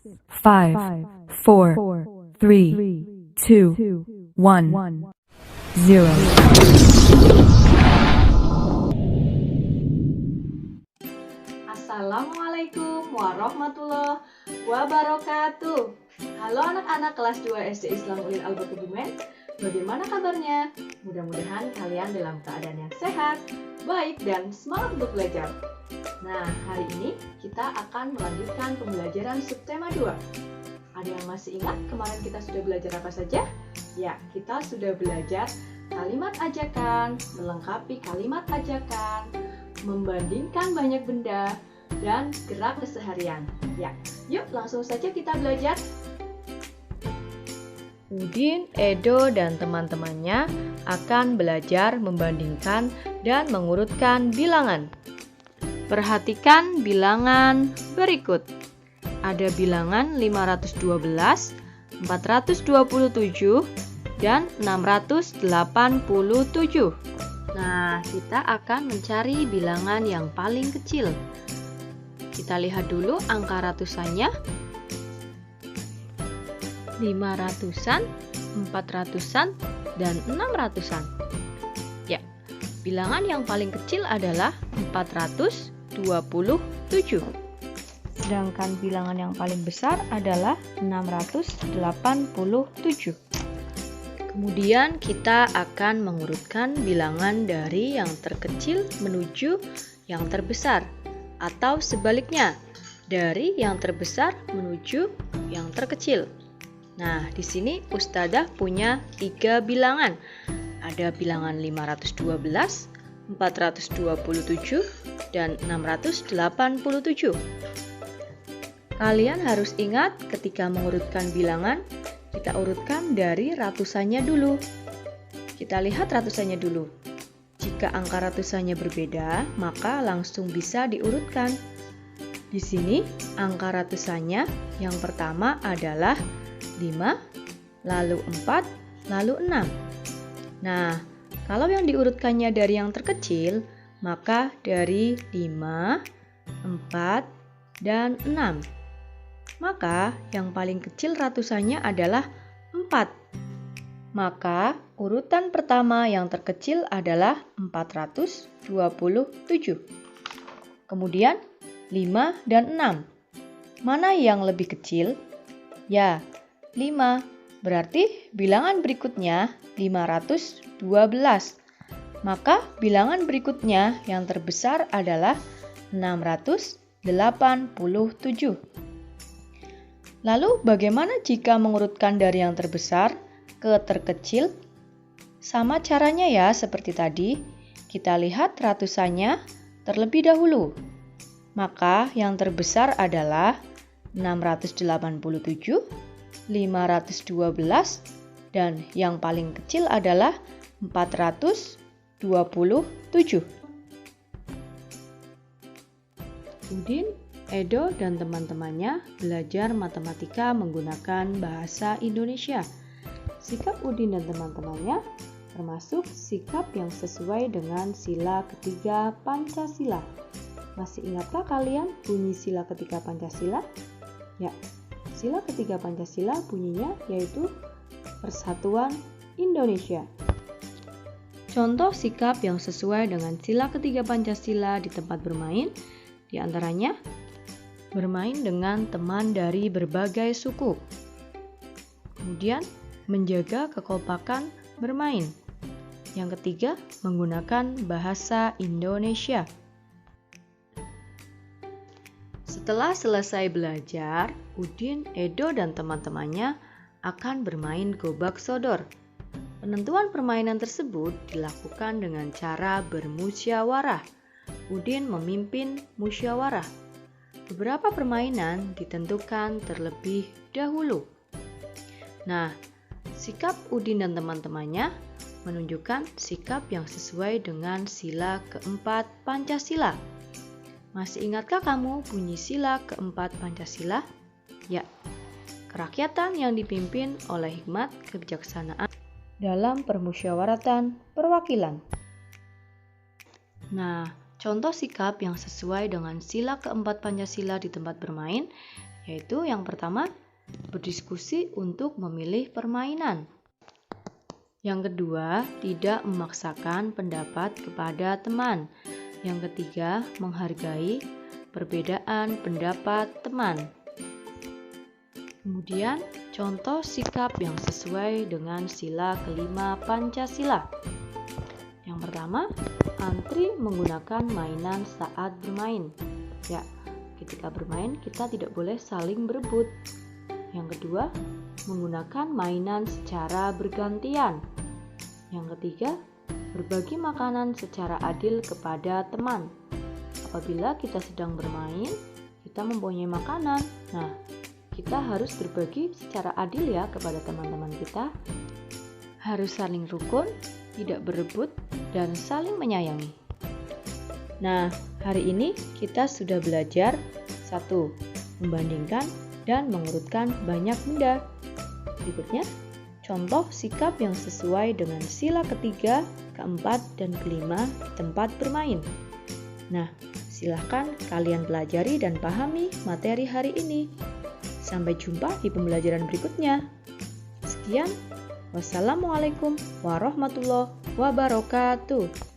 5, 4, 3, 2, 1, 0. Assalamualaikum warahmatullahi wabarakatuh. Halo anak-anak kelas 2 SD Islam Ulil Albab Kebumen. Bagaimana kabarnya? Mudah-mudahan kalian dalam keadaan yang sehat, baik, dan semangat untuk belajar. Nah, hari ini kita akan melanjutkan pembelajaran subtema 2. Ada yang masih ingat kemarin kita sudah belajar apa saja? Ya, kita sudah belajar kalimat ajakan, melengkapi kalimat ajakan, membandingkan banyak benda, dan gerak keseharian. Ya, yuk langsung saja kita belajar. Udin, Edo, dan teman-temannya akan belajar membandingkan dan mengurutkan bilangan. Perhatikan bilangan berikut. Ada bilangan 512, 427, dan 687. Nah, kita akan mencari bilangan yang paling kecil. Kita lihat dulu angka ratusannya. 500-an, 400-an, dan 600-an. Ya, bilangan yang paling kecil adalah 427. Sedangkan bilangan yang paling besar adalah 687. Kemudian kita akan mengurutkan bilangan dari yang terkecil menuju yang terbesar, atau sebaliknya, dari yang terbesar menuju yang terkecil. Nah, di sini Ustadzah punya 3 bilangan. Ada bilangan 512, 427, dan 687. Kalian harus ingat ketika mengurutkan bilangan, kita urutkan dari ratusannya dulu. Kita lihat ratusannya dulu. Jika angka ratusannya berbeda, maka langsung bisa diurutkan. Di sini, angka ratusannya yang pertama adalah 5, lalu 4, lalu 6. Nah, kalau yang diurutkannya dari yang terkecil, maka dari 5, 4, dan 6. Maka yang paling kecil ratusannya adalah 4. Maka urutan pertama yang terkecil adalah 427. Kemudian 5 dan 6. Mana yang lebih kecil? Ya, 5. Berarti bilangan berikutnya 512. Maka bilangan berikutnya yang terbesar adalah 687. Lalu bagaimana jika mengurutkan dari yang terbesar ke terkecil? Sama caranya ya seperti tadi. Kita lihat ratusannya terlebih dahulu. Maka yang terbesar adalah 687, 512, dan yang paling kecil adalah 427. Udin, Edo, dan teman-temannya belajar matematika menggunakan bahasa Indonesia. Sikap Udin dan teman-temannya termasuk sikap yang sesuai dengan sila ketiga Pancasila. Masih ingatkah kalian bunyi sila ketiga Pancasila? Ya, sila ketiga Pancasila bunyinya yaitu Persatuan Indonesia. Contoh sikap yang sesuai dengan sila ketiga Pancasila di tempat bermain, di antaranya bermain dengan teman dari berbagai suku. Kemudian, menjaga kekompakan bermain. Yang ketiga, menggunakan bahasa Indonesia. Setelah selesai belajar, Udin, Edo, dan teman-temannya akan bermain gobak sodor. Penentuan permainan tersebut dilakukan dengan cara bermusyawarah. Udin memimpin musyawarah. Beberapa permainan ditentukan terlebih dahulu. Nah, sikap Udin dan teman-temannya menunjukkan sikap yang sesuai dengan sila keempat Pancasila. Masih ingatkah kamu bunyi sila keempat Pancasila? Ya, kerakyatan yang dipimpin oleh hikmat kebijaksanaan dalam permusyawaratan perwakilan. Nah, contoh sikap yang sesuai dengan sila keempat Pancasila di tempat bermain yaitu yang pertama, berdiskusi untuk memilih permainan. Yang kedua, tidak memaksakan pendapat kepada teman. Yang ketiga, menghargai perbedaan pendapat teman. Kemudian, contoh sikap yang sesuai dengan sila kelima Pancasila. Yang pertama, antri menggunakan mainan saat bermain. Ya, ketika bermain kita tidak boleh saling berebut. Yang kedua, menggunakan mainan secara bergantian. Yang ketiga, berbagi makanan secara adil kepada teman. Apabila kita sedang bermain, kita mempunyai makanan. Nah, kita harus berbagi secara adil ya kepada teman-teman kita. Harus saling rukun, tidak berebut, dan saling menyayangi. Nah, hari ini kita sudah belajar 1. Membandingkan dan mengurutkan banyak benda. Berikutnya, contoh sikap yang sesuai dengan sila ketiga, keempat, dan kelima di tempat bermain. Nah, silahkan kalian pelajari dan pahami materi hari ini. Sampai jumpa di pembelajaran berikutnya. Sekian, wassalamualaikum warahmatullahi wabarakatuh.